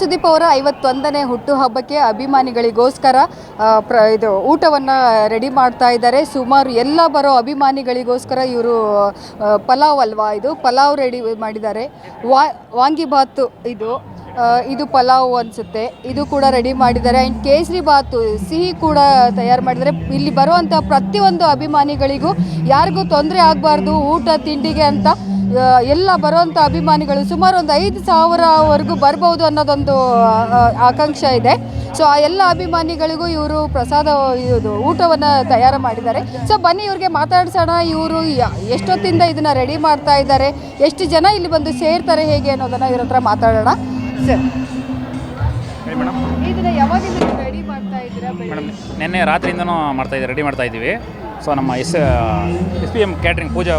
ಸುದೀಪ್ ಅವರ 51ನೇ ಹುಟ್ಟುಹಬ್ಬಕ್ಕೆ ಅಭಿಮಾನಿಗಳಿಗೋಸ್ಕರ ಇದು ಊಟವನ್ನು ರೆಡಿ ಮಾಡ್ತಾ ಇದ್ದಾರೆ. ಸುಮಾರು ಎಲ್ಲ ಬರೋ ಅಭಿಮಾನಿಗಳಿಗೋಸ್ಕರ ಇವರು ಪಲಾವ್ ಅಲ್ವಾ, ಇದು ಪಲಾವ್ ರೆಡಿ ಮಾಡಿದ್ದಾರೆ. ವಾಂಗಿಬಾತು ಇದು ಪಲಾವ್ ಅನಿಸುತ್ತೆ, ಇದು ಕೂಡ ರೆಡಿ ಮಾಡಿದ್ದಾರೆ. ಆ್ಯಂಡ್ ಕೇಸರಿ ಬಾತು ಸಿಹಿ ಕೂಡ ತಯಾರು ಮಾಡಿದ್ದಾರೆ. ಇಲ್ಲಿ ಬರುವಂಥ ಪ್ರತಿಯೊಂದು ಅಭಿಮಾನಿಗಳಿಗೂ ಯಾರಿಗೂ ತೊಂದರೆ ಆಗಬಾರ್ದು ಊಟ ತಿಂಡಿಗೆ ಅಂತ ಎಲ್ಲ ಬರುವಂಥ ಅಭಿಮಾನಿಗಳು ಸುಮಾರು ಒಂದು 5,000ವರೆಗೂ ಬರ್ಬೋದು ಅನ್ನೋದೊಂದು ಆಕಾಂಕ್ಷೆ ಇದೆ. ಸೊ ಆ ಎಲ್ಲ ಅಭಿಮಾನಿಗಳಿಗೂ ಇವರು ಪ್ರಸಾದ ಊಟವನ್ನು ತಯಾರು ಮಾಡಿದ್ದಾರೆ. ಸೊ ಬನ್ನಿ ಇವ್ರಿಗೆ ಮಾತಾಡ್ಸೋಣ. ಇವರು ಎಷ್ಟೊತ್ತಿಂದ ಇದನ್ನು ರೆಡಿ ಮಾಡ್ತಾ ಇದ್ದಾರೆ, ಎಷ್ಟು ಜನ ಇಲ್ಲಿ ಬಂದು ಸೇರ್ತಾರೆ, ಹೇಗೆ ಅನ್ನೋದನ್ನು ಇವ್ರ ಹತ್ರ ಮಾತಾಡೋಣ. ಸರ್, ಇದನ್ನು ಯಾವಾಗಿಂದ ರೆಡಿ ಮಾಡ್ತಾ ಇದ್ದೀರಾ? ಮೇಡಮ್, ನಿನ್ನೆ ರಾತ್ರಿಯಿಂದನೂ ರೆಡಿ ಮಾಡ್ತಾ ಇದ್ದೀವಿ. ಸೊ ನಮ್ಮ SPM ಕ್ಯಾಟ್ರಿಂಗ್ ಪೂಜಾ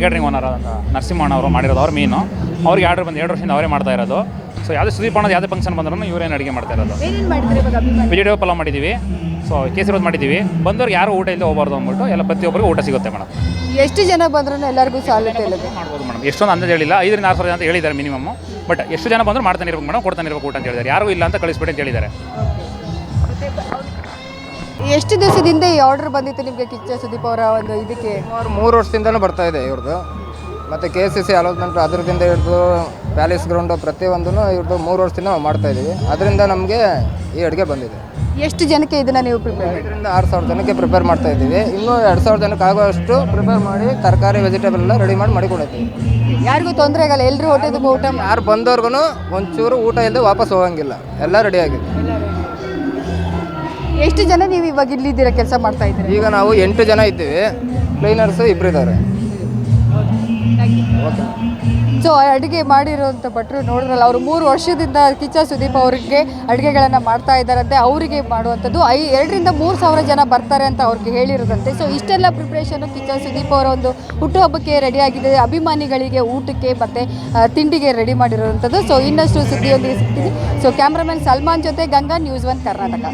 ಕ್ಯಾಟ್ರಿಂಗ್ ಓನರ್ ಅಂತ ನರಸಿಂಹಣ್ಣ ಅವರು ಮಾಡಿರೋದು. ಅವ್ರ ಮೀನು ಅವ್ರಿಗೆ ಆರ್ಡರ್ ಬಂದು 2 ವರ್ಷದಿಂದ ಅವರೇ ಮಾಡ್ತಾ ಇರೋದು. ಸೊ ಯಾವುದೇ ಸುದೀಪ್ ಅಣ್ಣದ ಯಾವುದೇ ಫಂಕ್ಷನ್ ಬಂದ್ರೂ ಇವರೇನು ಅಡುಗೆ ಮಾಡ್ತಾ ಇರೋದು. ವೆಜಿಟೇಬಲ್ ಪಲಾವ್ ಮಾಡಿದ್ದೀವಿ, ಸೊ ಕೇಸರಿ ಬಾತ್ ಮಾಡಿದ್ದೀವಿ. ಬಂದವ್ರಿಗೆ ಯಾರು ಊಟ ಇಲ್ಲದೆ ಹೋಗಬಾರ್ದು ಅಂದ್ಬಿಟ್ಟು ಎಲ್ಲ ಪ್ರತಿಯೊಬ್ಬರಿಗೂ ಊಟ ಸಿಗುತ್ತೆ ಮೇಡಮ್. ಎಷ್ಟು ಜನ ಬಂದ್ರೂ ಎಲ್ಲರಿಗೂ ಸಾಲುತ್ತೆ ಮಾಡ್ಬೋದು ಮೇಡಮ್. ಎಷ್ಟೊಂದು ಅಂದಾಜು ಹೇಳಿಲ್ಲ, 5,000 to 6,000 ಅಂತ ಹೇಳಿದ್ದಾರೆ ಮಿನಿಮಮ್. ಬಟ್ ಎಷ್ಟು ಜನ ಬಂದರೂ ಮಾಡ್ತಾನೆ ಇರ್ಬೇಕು ಮೇಡಮ್, ಕೊಡ್ತಾನೆ ಇರಬೇಕು ಊಟ ಅಂತ ಹೇಳಿದ್ದಾರೆ. ಯಾರಿಗೂ ಇಲ್ಲ ಅಂತ ಕಳಿಸ್ಬಿಟ್ಟು ಅಂತ ಹೇಳಿದ್ದಾರೆ. ಎಷ್ಟು ದಿವಸದಿಂದ ಈ ಆರ್ಡರ್ ಬಂದಿತ್ತು ನಿಮಗೆ ಕಿಚ್ಚ ಸುದೀಪ್ ಅವರ ಒಂದು ಇದಕ್ಕೆ? 3 ವರ್ಷದಿಂದನೂ ಬರ್ತಾ ಇದೆ ಇವ್ರದ್ದು. ಮತ್ತು KCC ಅಲೋಟ್ಮೆಂಟ್ ಅದರದಿಂದ ಹಿಡಿದು ಪ್ಯಾಲೇಸ್ ಗ್ರೌಂಡು ಪ್ರತಿಯೊಂದನ್ನು ಇವ್ರದ್ದು 3 ವರ್ಷದಿಂದ ನಾವು ಮಾಡ್ತಾಯಿದ್ದೀವಿ. ಅದರಿಂದ ನಮಗೆ ಈ ಅಡುಗೆ ಬಂದಿದೆ. ಎಷ್ಟು ಜನಕ್ಕೆ ಇದನ್ನು ನೀವು ಪ್ರಿಪೇರ್? 5,000 to 6,000 ಜನಕ್ಕೆ ಪ್ರಿಪೇರ್ ಮಾಡ್ತಾಯಿದ್ದೀವಿ. ಇನ್ನೂ 2,000 ಜನಕ್ಕೆ ಆಗೋಷ್ಟು ಪ್ರಿಪೇರ್ ಮಾಡಿ ತರಕಾರಿ ವೆಜಿಟೇಬಲ್ ಎಲ್ಲ ರೆಡಿ ಮಾಡಿಕೊಡ್ತೀವಿ. ಯಾರಿಗೂ ತೊಂದರೆ ಆಗಲ್ಲ, ಎಲ್ಲರೂ ಹೊಟ್ಟೆದು ಊಟ. ಯಾರು ಬಂದವ್ರಿಗೂ ಒಂಚೂರು ಊಟ ಇಲ್ಲದೆ ವಾಪಸ್ ಹೋಗಂಗಿಲ್ಲ, ಎಲ್ಲ ರೆಡಿ ಆಗಿದೆ. ಎಷ್ಟು ಜನ ನೀವು ಇವಾಗ ಇಲ್ಲಿದ್ದೀರಾ, ಕೆಲಸ ಮಾಡ್ತಾ ಇದ್ದೀರಾ? ಈಗ ನಾವು 8 ಜನ ಇದ್ದೀವಿ. ಕ್ಲೀನರ್ಸು 2 ಇದ್ದಾರೆ. ಓಕೆ. ಸೊ ಅಡುಗೆ ಮಾಡಿರೋಂಥ ಭಟ್ರು ನೋಡಿದ್ರಲ್ಲ, ಅವರು 3 ವರ್ಷದಿಂದ ಕಿಚ್ಚ ಸುದೀಪ್ ಅವರಿಗೆ ಅಡುಗೆಗಳನ್ನು ಮಾಡ್ತಾ ಇದ್ದಾರಂತೆ. ಅವರಿಗೆ ಮಾಡುವಂಥದ್ದು 2,000 to 3,000 ಜನ ಬರ್ತಾರೆ ಅಂತ ಅವ್ರಿಗೆ ಹೇಳಿರೋದಂತೆ. ಸೊ ಇಷ್ಟೆಲ್ಲ ಪ್ರಿಪ್ರೇಷನ್ನು ಕಿಚ್ಚ ಸುದೀಪ್ ಅವರ ಒಂದು ಹುಟ್ಟುಹಬ್ಬಕ್ಕೆ ರೆಡಿ ಆಗಿದೆ. ಅಭಿಮಾನಿಗಳಿಗೆ ಊಟಕ್ಕೆ ಮತ್ತು ತಿಂಡಿಗೆ ರೆಡಿ ಮಾಡಿರೋವಂಥದ್ದು. ಸೊ ಇನ್ನಷ್ಟು ಸುದ್ದಿಯೊಂದಿಗೆ ಸಿಗ್ತೀನಿ. ಸೊ ಕ್ಯಾಮ್ರಾಮನ್ ಸಲ್ಮಾನ್ ಜೊತೆ ಗಂಗಾ, News 1 ಕರ್ನಾಟಕ.